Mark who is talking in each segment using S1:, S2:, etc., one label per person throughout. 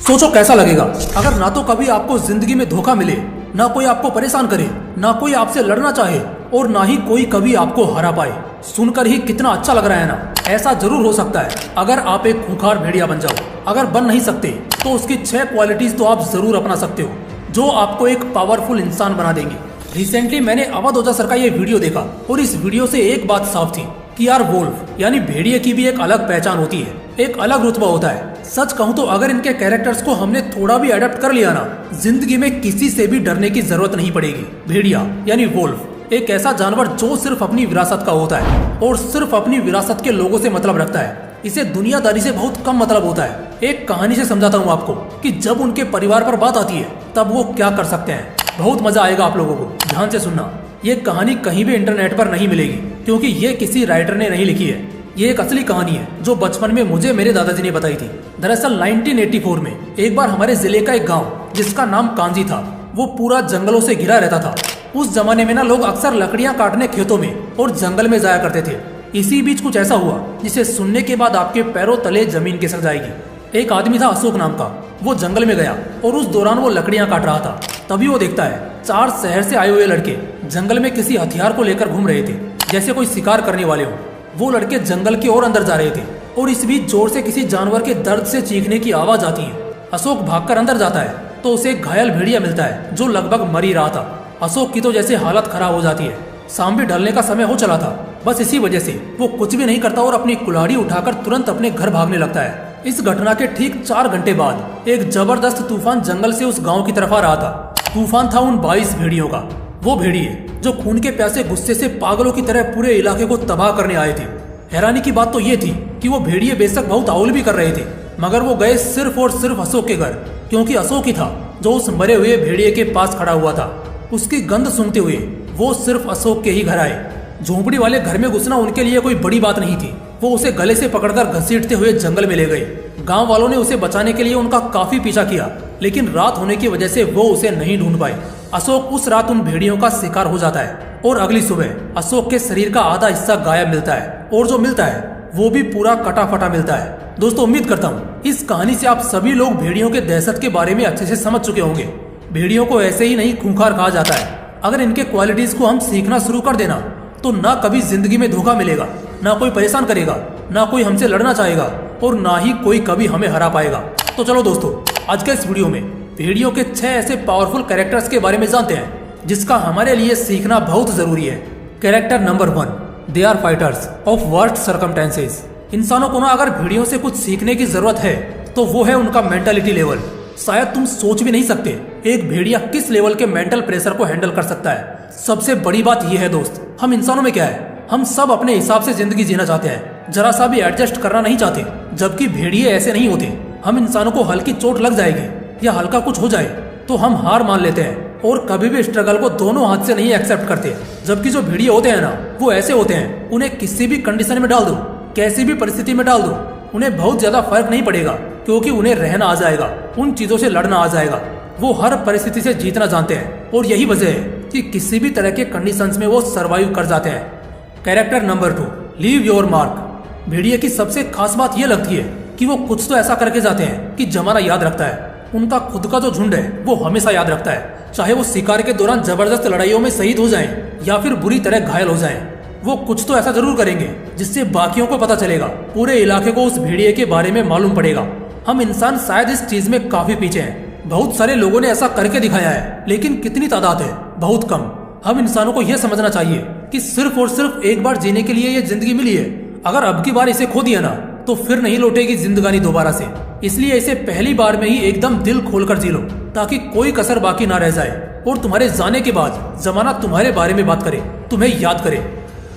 S1: सोचो कैसा लगेगा अगर ना तो कभी आपको जिंदगी में धोखा मिले, ना कोई आपको परेशान करे, ना कोई आपसे लड़ना चाहे और ना ही कोई कभी आपको हरा पाए। सुनकर ही कितना अच्छा लग रहा है ना। ऐसा जरूर हो सकता है अगर आप एक खूंखार भेड़िया बन जाओ। अगर बन नहीं सकते तो उसकी 6 क्वालिटीज तो आप जरूर अपना सकते हो जो आपको एक पावरफुल इंसान बना देंगे। रिसेंटली मैंने अवध ओझा सर का ये वीडियो देखा और इस वीडियो से एक बात साफ थी कि यार वोल्फ यानी भेड़िए की भी एक अलग पहचान होती है, एक अलग रुतबा होता है। सच कहूँ तो अगर इनके कैरेक्टर्स को हमने थोड़ा भी अडेप्ट कर लिया ना, जिंदगी में किसी से भी डरने की जरूरत नहीं पड़ेगी। भेड़िया यानी वोल्फ एक ऐसा जानवर जो सिर्फ अपनी विरासत का होता है और सिर्फ अपनी विरासत के लोगों से मतलब रखता है। इसे दुनियादारी से बहुत कम मतलब होता है। एक कहानी से समझाता हूँ आपको कि जब उनके परिवार पर बात आती है तब वो क्या कर सकते हैं। बहुत मजा आएगा आप लोगों को, ध्यान से सुनना। ये कहानी कहीं भी इंटरनेट पर नहीं मिलेगी क्योंकि ये किसी राइटर ने नहीं लिखी है। ये एक असली कहानी है जो बचपन में मुझे मेरे दादाजी ने बताई थी। दरअसल 1984 में एक बार हमारे जिले का एक गांव जिसका नाम कांजी था, वो पूरा जंगलों से घिरा रहता था। उस जमाने में ना लोग अक्सर लकड़ियां काटने खेतों में और जंगल में जाया करते थे। इसी बीच कुछ ऐसा हुआ जिसे सुनने के बाद आपके पैरों तले जमीन खिसक जाएगी। एक आदमी था अशोक नाम का, वो जंगल में गया और उस दौरान वो लकड़ियां काट रहा था। तभी वो देखता है 4 शहर से आए हुए लड़के जंगल में किसी हथियार को लेकर घूम रहे थे, जैसे कोई शिकार करने वाले हो। वो लड़के जंगल की ओर अंदर जा रहे थे और इस बीच जोर से किसी जानवर के दर्द से चीखने की आवाज आती है। अशोक भागकर अंदर जाता है तो उसे एक घायल भेड़िया मिलता है जो लगभग मर ही रहा था। अशोक की तो जैसे हालत खराब हो जाती है। शाम भी ढलने का समय हो चला था। बस इसी वजह से वो कुछ भी नहीं करता और अपनी कुल्हाड़ी उठाकर तुरंत अपने घर भागने लगता है। इस घटना के ठीक 4 घंटे बाद एक जबरदस्त तूफान जंगल से उस गांव की तरफ आ रहा था। तूफान था उन 22 भेड़ियों का। वो भेड़िए जो खून के प्यासे गुस्से से पागलों की तरह पूरे इलाके को तबाह करने आए थे। हैरानी की बात तो ये थी कि वो भेड़िए बेशक बहुत आउल भी कर रहे थे, मगर वो गए सिर्फ और सिर्फ अशोक के घर, क्योंकि अशोक ही था जो उस मरे हुए भेड़िए के पास खड़ा हुआ था। उसकी गंध सूंघते हुए वो सिर्फ अशोक के ही घर आए। झोंपड़ी वाले घर में घुसना उनके लिए कोई बड़ी बात नहीं थी। वो उसे गले से पकड़कर घसीटते हुए जंगल में ले गए। गांव वालों ने उसे बचाने के लिए उनका काफी पीछा किया, लेकिन रात होने की वजह से वो उसे नहीं ढूंढ पाए। अशोक उस रात उन भेड़ियों का शिकार हो जाता है और अगली सुबह अशोक के शरीर का आधा हिस्सा गायब मिलता है और जो मिलता है वो भी पूरा कटा फटा मिलता है। दोस्तों, उम्मीद करता हूँ इस कहानी से आप सभी लोग भेड़ियों के दहशत के बारे में अच्छे से समझ चुके होंगे। भेड़ियों को ऐसे ही नहीं खूंखार कहा जाता है। अगर इनके क्वालिटीज को हम सीखना शुरू कर देना तो ना कभी जिंदगी में धोखा मिलेगा, ना कोई परेशान करेगा, ना कोई हमसे लड़ना चाहेगा और ना ही कोई कभी हमें हरा पाएगा। तो चलो दोस्तों, आज के इस वीडियो में भेड़ियों के 6 ऐसे पावरफुल कैरेक्टर्स के बारे में जानते हैं जिसका हमारे लिए सीखना बहुत जरूरी है। Character number 1, they are fighters of worst circumstances. इंसानों को ना अगर भेड़ियों से कुछ सीखने की जरूरत है तो वो है उनका मेंटालिटी लेवल। शायद तुम सोच भी नहीं सकते एक भेड़िया किस लेवल के मेंटल प्रेशर को हैंडल कर सकता है। सबसे बड़ी बात यह है दोस्त, हम इंसानों में क्या है, हम सब अपने हिसाब से जिंदगी जीना चाहते हैं, जरा सा भी एडजस्ट करना नहीं चाहते, जबकि भेड़िए ऐसे नहीं होते। हम इंसानों को हल्की चोट लग जाएगी या हल्का कुछ हो जाए तो हम हार मान लेते हैं और कभी भी स्ट्रगल को दोनों हाथ से नहीं एक्सेप्ट करते। जबकि जो भेड़िए होते हैं ना, वो ऐसे होते हैं, उन्हें किसी भी कंडीशन में डाल दो, कैसी भी परिस्थिति में डाल दो, उन्हें बहुत ज्यादा फर्क नहीं पड़ेगा क्योंकि उन्हें रहना आ जाएगा, उन चीजों से लड़ना आ जाएगा। वो हर परिस्थिति से जीतना जानते हैं और यही वजह है कि किसी भी तरह के कंडीशंस में वो सरवाइव कर जाते हैं। Character number 2, leave your mark. भेड़िए की सबसे खास बात यह लगती है कि वो कुछ तो ऐसा करके जाते हैं कि जमाना याद रखता है। उनका खुद का जो झुंड है वो हमेशा याद रखता है, चाहे वो शिकार के दौरान जबरदस्त लड़ाइयों में शहीद हो जाएं या फिर बुरी तरह घायल हो जाएं। वो कुछ तो ऐसा जरूर करेंगे जिससे बाकियों को पता चलेगा, पूरे इलाके को उस भेड़िए के बारे में मालूम पड़ेगा। हम इंसान शायद इस चीज में काफी पीछे हैं। बहुत सारे लोगों ने ऐसा करके दिखाया है, लेकिन कितनी तादाद है, बहुत कम। हम इंसानों को यह समझना चाहिए कि सिर्फ और सिर्फ एक बार जीने के लिए ये जिंदगी मिली है। अगर अब की बार इसे खो दिया ना तो फिर नहीं लौटेगी जिंदगानी दोबारा से। इसलिए इसे पहली बार में ही एकदम दिल खोलकर जी लो ताकि कोई कसर बाकी ना रह जाए और तुम्हारे जाने के बाद जमाना तुम्हारे बारे में बात करे, तुम्हें याद करे।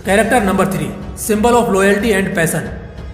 S1: Character number 3, symbol of loyalty and passion.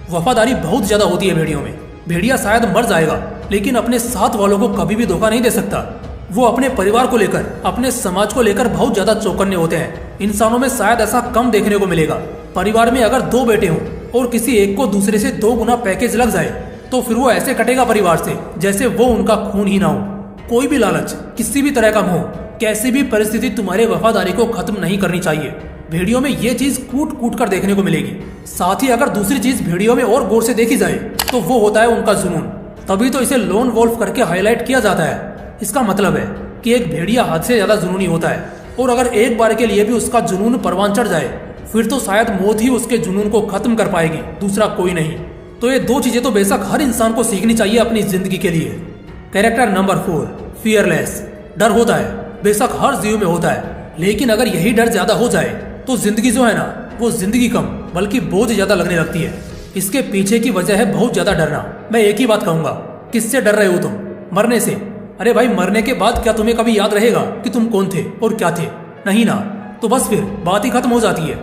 S1: वफादारी बहुत ज्यादा होती है भेड़ियों में। भेड़िया शायद मर जाएगा लेकिन अपने साथ वालों को कभी भी धोखा नहीं दे सकता। वो अपने परिवार को लेकर, अपने समाज को लेकर बहुत ज्यादा चौकन्ने होते हैं। इंसानों में शायद ऐसा कम देखने को मिलेगा। परिवार में अगर 2 बेटे हों और किसी एक को दूसरे से 2 गुना पैकेज लग जाए तो फिर वो ऐसे कटेगा परिवार से जैसे वो उनका खून ही ना हो। कोई भी लालच, किसी भी तरह का मोह, कैसी भी परिस्थिति तुम्हारे वफादारी को खत्म नहीं करनी चाहिए। भेड़ियों में ये चीज कूट कूट कर देखने को मिलेगी। साथ ही अगर दूसरी चीज भेड़ियों में और गौर से देखी जाए तो वो होता है उनका जुनून। तभी तो इसे लोन वोल्फ करके हाईलाइट किया जाता है। इसका मतलब है कि एक भेड़िया हद से ज्यादा जुनूनी होता है, और अगर एक बार के लिए भी उसका जुनून परवान चढ़ जाए फिर तो शायद मौत ही उसके जुनून को खत्म कर पाएगी, दूसरा कोई नहीं। तो ये दो चीजें तो बेशक हर इंसान को सीखनी चाहिए अपनी जिंदगी के लिए। Character number 4, fearless. डर होता है, बेशक हर जीव में होता है, लेकिन अगर यही डर ज्यादा हो जाए तो जिंदगी जो है ना, वो जिंदगी कम बल्कि बोझ ज्यादा लगने लगती है। इसके पीछे की वजह है बहुत ज्यादा डरना। मैं एक ही बात कहूंगा, किससे डर रहे हो तुम? मरने से। अरे भाई, मरने के बाद क्या तुम्हें कभी याद रहेगा कि तुम कौन थे और क्या थे? नहीं ना, तो बस फिर बात ही खत्म हो जाती है।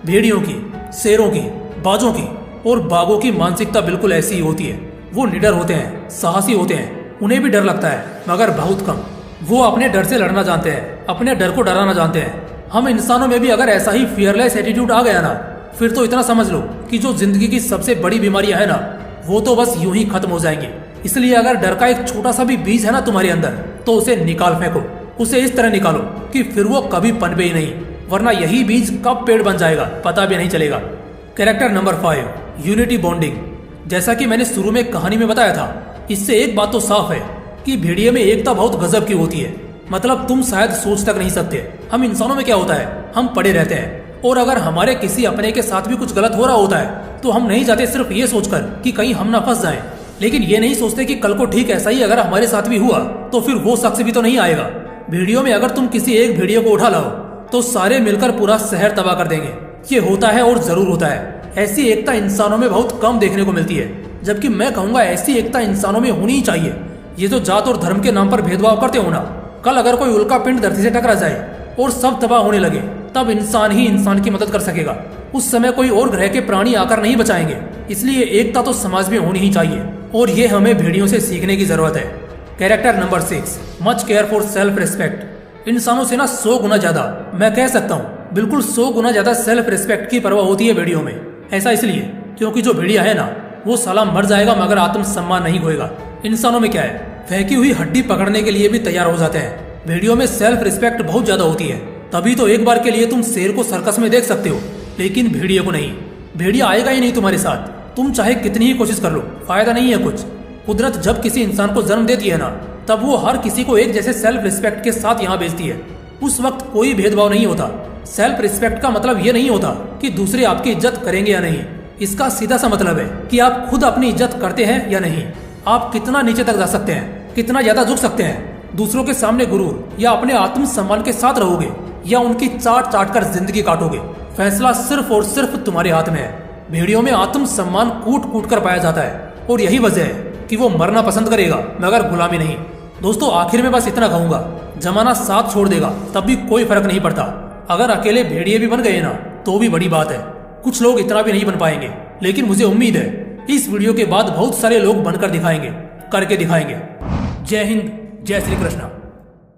S1: भेड़ियों की, शेरों की, बाजों की और बाघों की मानसिकता बिल्कुल ऐसी ही होती है। वो निडर होते हैं, साहसी होते हैं, उन्हें भी डर लगता है मगर बहुत कम। वो अपने डर से लड़ना जानते हैं, अपने डर को डराना जानते हैं। हम इंसानों में भी अगर ऐसा ही फियरलेस एटीट्यूड आ गया ना, फिर तो इतना समझ लो कि जो जिंदगी की सबसे बड़ी बीमारियां है ना, वो तो बस यूं ही खत्म हो जाएंगी। इसलिए अगर डर का एक छोटा सा भी बीज है ना तुम्हारे अंदर, तो उसे निकाल फेंको। उसे इस तरह निकालो कि फिर वो कभी पनपे ही नहीं, वरना यही बीज कब पेड़ बन जाएगा पता भी नहीं चलेगा। Character number 5, unity bonding. जैसा कि मैंने शुरू में कहानी में बताया था, इससे एक बात तो साफ है कि भेड़िए में एकता बहुत गजब की होती है। मतलब तुम शायद सोच तक नहीं सकते। हम इंसानों में क्या होता है, हम पड़े रहते हैं, और अगर हमारे किसी अपने के साथ भी कुछ गलत हो रहा होता है तो हम नहीं जाते सिर्फ ये सोचकर कि कहीं हम ना फंस जाएं, लेकिन ये नहीं सोचते कि कल को ठीक ऐसा ही अगर हमारे साथ भी हुआ तो फिर वो शख्स भी तो नहीं आएगा। भेड़ियों में अगर तुम किसी एक भेड़िए को उठा लाओ तो सारे मिलकर पूरा शहर तबाह कर देंगे। ये होता है और जरूर होता है। ऐसी एकता इंसानों में बहुत कम देखने को मिलती है, जबकि मैं कहूंगा ऐसी एकता इंसानों में होनी ही चाहिए। ये जो जात और धर्म के नाम पर भेदभाव करते हो ना, कल अगर कोई उल्का पिंड धरती से टकरा जाए और सब तबाह होने लगे, तब इंसान ही इंसान की मदद कर सकेगा। उस समय कोई और ग्रह के प्राणी आकर नहीं बचाएंगे। इसलिए एकता तो समाज में होनी ही चाहिए, और ये हमें भेड़ियों से सीखने की जरूरत है। Character number 6, much care for self respect. इंसानों से ना 100 गुना ज्यादा, मैं कह सकता हूँ बिल्कुल 100 गुना ज्यादा सेल्फ रिस्पेक्ट की परवाह होती है भेड़ियों में। ऐसा इसलिए क्योंकि जो भेड़िया है ना, वो साला मर जाएगा मगर आत्मसम्मान नहीं खोएगा। इंसानों में क्या है, फेंकी हुई हड्डी पकड़ने के लिए भी तैयार हो जाते हैं। भेड़ियों में सेल्फ रिस्पेक्ट बहुत ज्यादा होती है। तभी तो एक बार के लिए तुम शेर को सर्कस में देख सकते हो, लेकिन भेड़िए को नहीं। भेड़िया आएगा ही नहीं तुम्हारे साथ, तुम चाहे कितनी ही कोशिश कर लो, फायदा नहीं है कुछ। कुदरत जब किसी इंसान को जन्म देती है ना, तब वो हर किसी को एक जैसे सेल्फ रिस्पेक्ट के साथ यहाँ भेजती है। उस वक्त कोई भेदभाव नहीं होता। सेल्फ रिस्पेक्ट का मतलब ये नहीं होता कि दूसरे आपकी इज्जत करेंगे या नहीं। इसका सीधा सा मतलब है कि आप खुद अपनी इज्जत करते हैं या नहीं। आप कितना नीचे तक जा सकते हैं, कितना ज्यादा झुक सकते हैं, दूसरों के सामने गुरूर या अपने आत्मसम्मान के साथ रहोगे या उनकी चाट चाट कर जिंदगी काटोगे। फैसला सिर्फ और सिर्फ तुम्हारे हाथ में है। भेड़ियों में आत्मसम्मान कूट कूट कर पाया जाता है, और यही वजह है कि वो मरना पसंद करेगा मगर गुलामी नहीं। दोस्तों, आखिर में बस इतना कहूंगा, जमाना साथ छोड़ देगा तब भी कोई फर्क नहीं पड़ता। अगर अकेले भेड़िए भी बन गए ना, तो भी बड़ी बात है। कुछ लोग इतना भी नहीं बन पाएंगे, लेकिन मुझे उम्मीद है इस वीडियो के बाद बहुत सारे लोग बनकर दिखाएंगे, करके दिखाएंगे। जय हिंद, जय श्री कृष्ण।